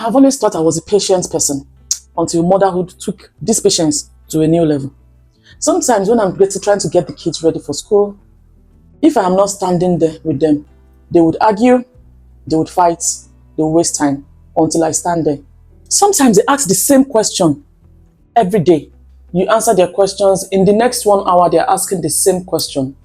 have always thought I was a patient person until motherhood took this patience to a new level. Sometimes when I'm trying to get the kids ready for school, if I am not standing there with them, they would argue, they would fight, they would waste time until I stand there. Sometimes they ask the same question every day. You answer their questions. In the next 1 hour, they're asking the same question.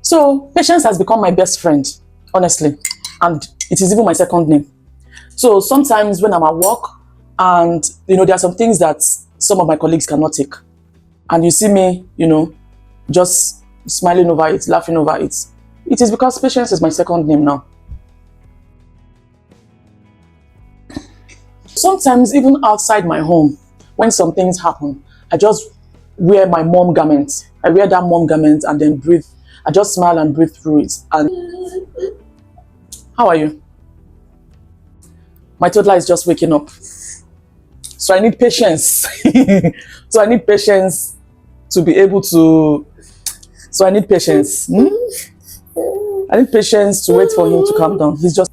So patience has become my best friend, honestly. And it is even my second name. So sometimes when I'm at work and, there are some things that some of my colleagues cannot take. And you see me, just smiling over it, laughing over it. It is because patience is my second name now. Sometimes even outside my home, when some things happen, I just wear my mom garment. I wear that mom garment and then breathe. I just smile and breathe through it. And how are you? My toddler is just waking up. So I need patience. So I need patience to be able to... So I need patience. I need patience to wait for him to calm down. He's just...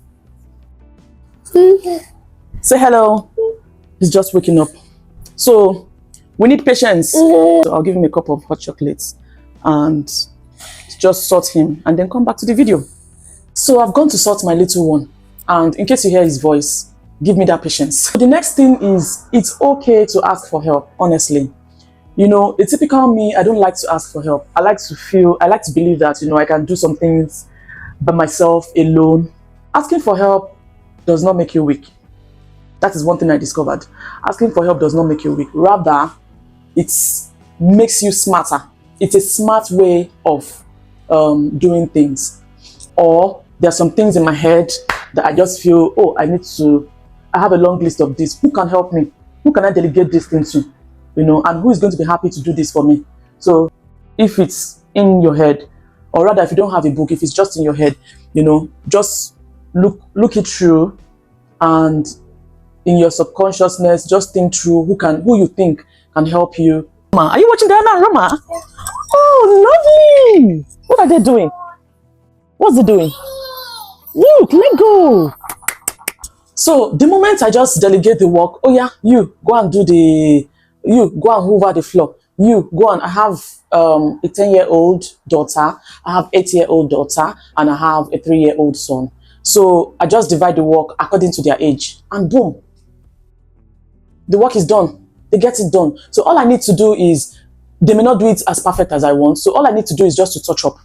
Say hello. He's just waking up. So we need patience. So I'll give him a cup of hot chocolates and just sort him and then come back to the video. So I've gone to sort my little one. And in case you hear his voice, give me that patience. The next thing is, it's okay to ask for help, honestly. A typical me, I don't like to ask for help. I like to believe that, I can do some things by myself, alone. Asking for help does not make you weak. That is one thing I discovered. Asking for help does not make you weak. Rather, it makes you smarter. It's a smart way of doing things. Or there are some things in my head that I just feel, I have a long list of this. Who can help me? Who can I delegate this thing to? And who is going to be happy to do this for me? So if it's in your head, or rather if you don't have a book, if it's just in your head, just look it through, and in your subconsciousness, just think through who you think can help you. Are you watching Diana Roma? Oh, lovely! What are they doing? What's it doing? Look, let go! So the moment I just delegate the work, you go and go and hoover the floor. You go on. I have a 10-year-old daughter, I have 8-year-old daughter, and I have a 3-year-old son. So I just divide the work according to their age, and boom, the work is done. They get it done. So all I need to do is, they may not do it as perfect as I want. So all I need to do is just to touch up.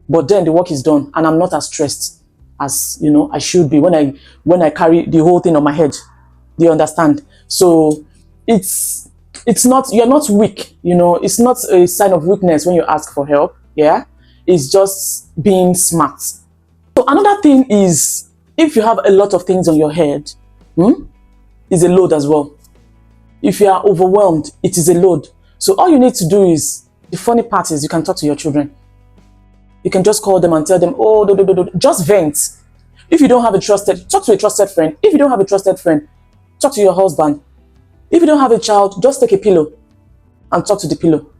But then the work is done, and I'm not as stressed as I should be when I carry the whole thing on my head. Do you understand? So it's not, you're not weak. It's not a sign of weakness when you ask for help. Yeah, it's just being smart. So another thing is, if you have a lot of things on your head, is a load as well. If you are overwhelmed, it is a load. So all you need to do is, the funny part is, you can talk to your children. You can just call them and tell them, just vent. If you don't have talk to a trusted friend. If you don't have a trusted friend, talk to your husband. If you don't have a child, just take a pillow and talk to the pillow.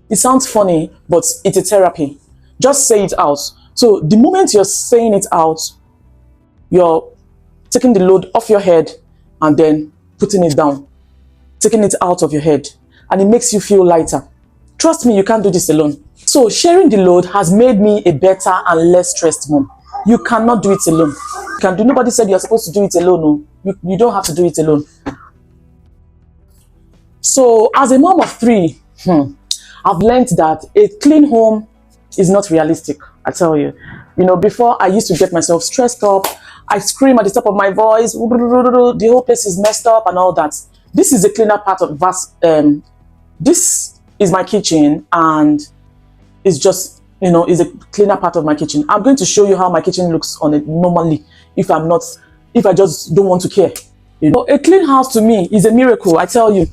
It sounds funny, but it's a therapy. Just say it out. So the moment you're saying it out, you're taking the load off your head and then putting it down, taking it out of your head, and it makes you feel lighter. Trust me, you can't do this alone. So sharing the load has made me a better and less stressed mom. You cannot do it alone. Nobody said you're supposed to do it alone. No. You don't have to do it alone. So as a mom of 3, I've learned that a clean home is not realistic, I tell you. Before I used to get myself stressed up, I scream at the top of my voice, the whole place is messed up and all that. This is a cleaner part of this is my kitchen, and it's just, is a cleaner part of my kitchen. I'm going to show you how my kitchen looks on it normally if I just don't want to care. A clean house to me is a miracle, I tell you.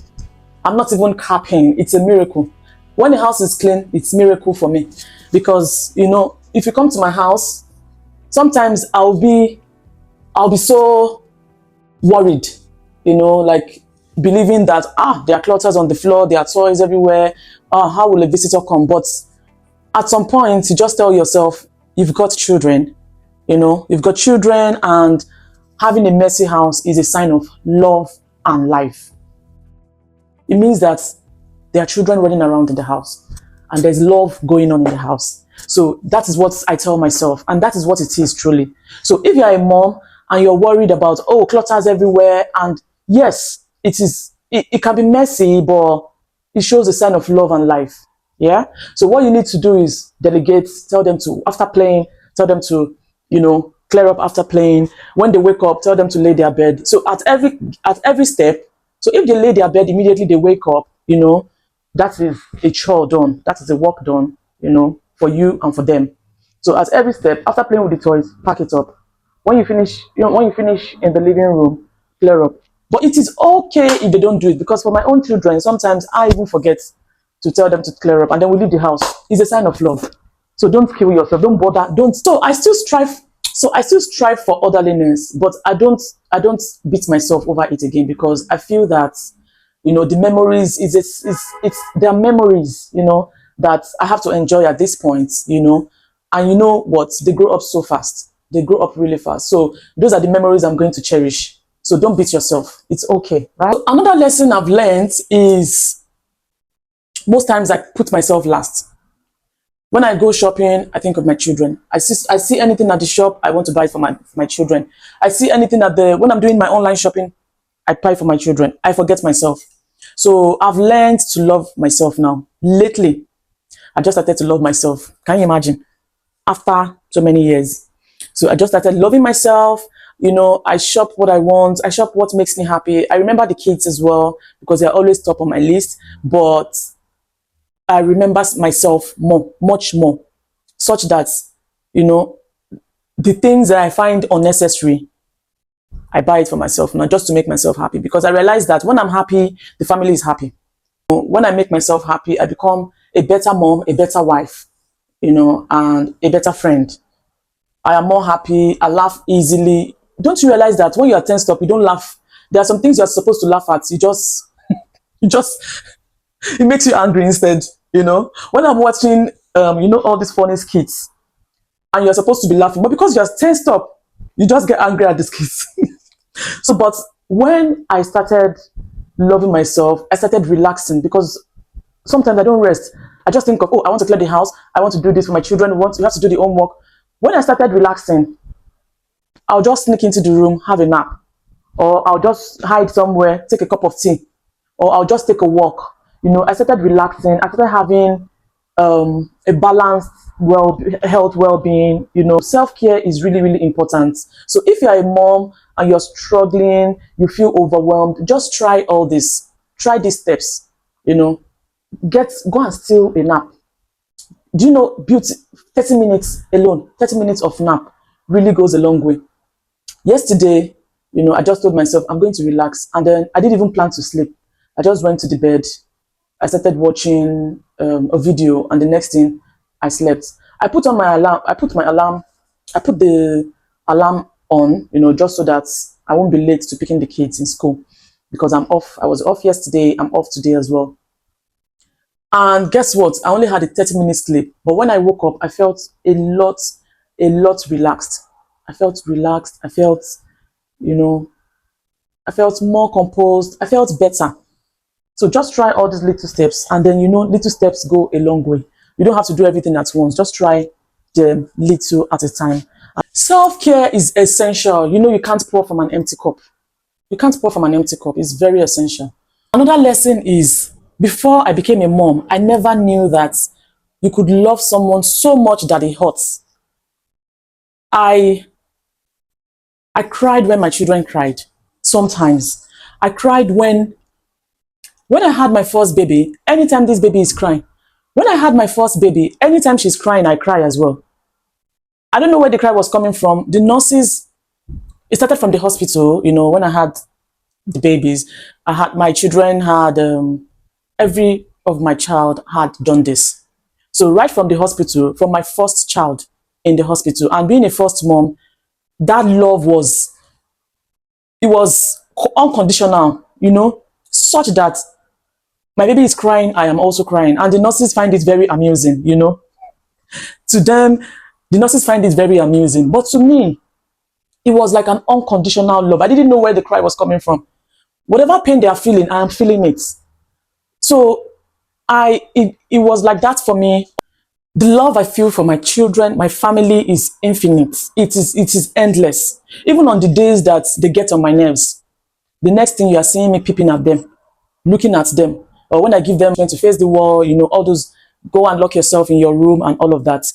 I'm not even capping, it's a miracle. When the house is clean, it's a miracle for me. Because, if you come to my house, sometimes I'll be so worried, like believing that, there are clutters on the floor, there are toys everywhere, how will a visitor come? But at some point, you just tell yourself, you've got children, you've got children, and having a messy house is a sign of love and life. It means that there are children running around in the house and there's love going on in the house. So that is what I tell myself, and that is what it is truly. So if you're a mom and you're worried about, oh, clutters everywhere, and yes, it can be messy, but it shows a sign of love and life. Yeah. So what you need to do is delegate, tell them to, after playing, tell them to, clear up after playing. When they wake up, tell them to lay their bed. So at every step, so if they lay their bed, immediately they wake up, that is a chore done. That is a work done, for you and for them. So at every step, after playing with the toys, pack it up. When you finish, when you finish in the living room, clear up. But it is okay if they don't do it, because for my own children, sometimes I even forget to tell them to clear up, and then we leave the house. It's a sign of love. So don't kill yourself. Don't bother. Don't. So I still strive. So I still strive for orderliness, but I don't beat myself over it again, because I feel that, the memories there are memories, that I have to enjoy at this point, and you know what? They grow up so fast. They grow up really fast. So those are the memories I'm going to cherish. So don't beat yourself. It's okay, right? So another lesson I've learned is most times I put myself last. When I go shopping, I think of my children. I see anything at the shop, I want to buy it for my children. I see anything when I'm doing my online shopping, I buy for my children. I forget myself. So I've learned to love myself now. Lately, I just started to love myself. Can you imagine? After so many years. So I just started loving myself. I shop what I want. I shop what makes me happy. I remember the kids as well, because they're always top on my list. But I remember myself much more, such that, the things that I find unnecessary, I buy it for myself now, just to make myself happy, because I realize that when I'm happy, the family is happy. When I make myself happy, I become a better mom, a better wife, and a better friend. I am more happy. I laugh easily. Don't you realize that when you are tensed up, you don't laugh? There are some things you're supposed to laugh at. You just it makes you angry instead, When I'm watching, all these funny skits, and you're supposed to be laughing, but because you're tensed up, you just get angry at the skits. So, but when I started loving myself, I started relaxing, because sometimes I don't rest. I just think of, oh, I want to clear the house. I want to do this for my children. You have to do the homework. When I started relaxing, I'll just sneak into the room, have a nap, or I'll just hide somewhere, take a cup of tea, or I'll just take a walk. I started relaxing. I started having a balanced health, well-being. Self-care is really, really important. So if you're a mom and you're struggling, you feel overwhelmed, just try all this. Try these steps. Go and steal a nap. Do you know, beauty, 30 minutes alone, 30 minutes of nap really goes a long way. Yesterday, I just told myself I'm going to relax, and then I didn't even plan to sleep. I just went to the bed. I started watching a video, and the next thing, I slept. I put on my alarm. I put the alarm on, just so that I won't be late to picking the kids in school, because I'm off. I was off yesterday. I'm off today as well. And guess what? I only had a 30-minute sleep. But when I woke up, I felt a lot relaxed. I felt relaxed. I felt, I felt more composed. I felt better. So just try all these little steps, and then, little steps go a long way. You don't have to do everything at once. Just try them little at a time. Self-care is essential. You can't pour from an empty cup. You can't pour from an empty cup. It's very essential. Another lesson is, before I became a mom, I never knew that you could love someone so much that it hurts. I cried when my children cried. Sometimes. I cried when I had my first baby. Anytime this baby is crying. When I had my first baby, anytime she's crying, I cry as well. I don't know where the cry was coming from. The nurses, it started from the hospital, when I had the babies. My children had, every of my child had done this. So right from the hospital, from my first child in the hospital, and being a first mom, that love was unconditional, such that my baby is crying, I am also crying. And the nurses find it very amusing, To them, the nurses find it very amusing. But to me, It was like an unconditional love. I didn't know where the cry was coming from. Whatever pain they are feeling, I am feeling it. So it was like that for me. The love I feel for my children, my family is infinite. It is endless. Even on the days that they get on my nerves, the next thing you are seeing me peeping at them, looking at them, or when I give them to face the wall, you know, all those go and lock yourself in your room and all of that.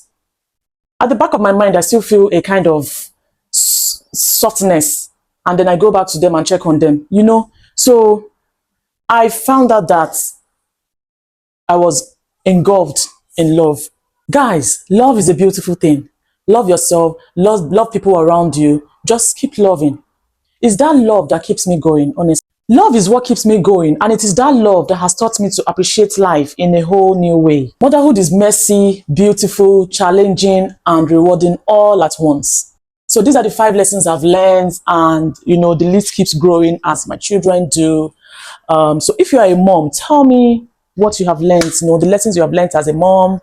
At the back of my mind, I still feel a kind of softness, and then I go back to them and check on them, you know. So I found out that I was engulfed in love. Guys, love is a beautiful thing. Love yourself, love people around you. Just keep loving. It's that love that keeps me going, honestly. Love is what keeps me going, and it is that love that has taught me to appreciate life in a whole new way. Motherhood is messy, beautiful, challenging, and rewarding all at once. So these are the 5 lessons I've learned, and you know, the list keeps growing as my children do. So if you are a mom, tell me what you have learned, you know, the lessons you have learned as a mom,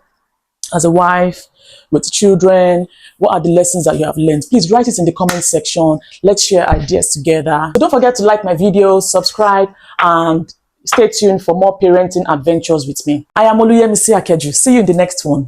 as a wife, with children. What are the lessons that you have learned? Please write it in the comment section. Let's share ideas together. So don't forget to like my videos, subscribe, and stay tuned for more parenting adventures with me. I am Oluyemisi Akeju. See you in the next one.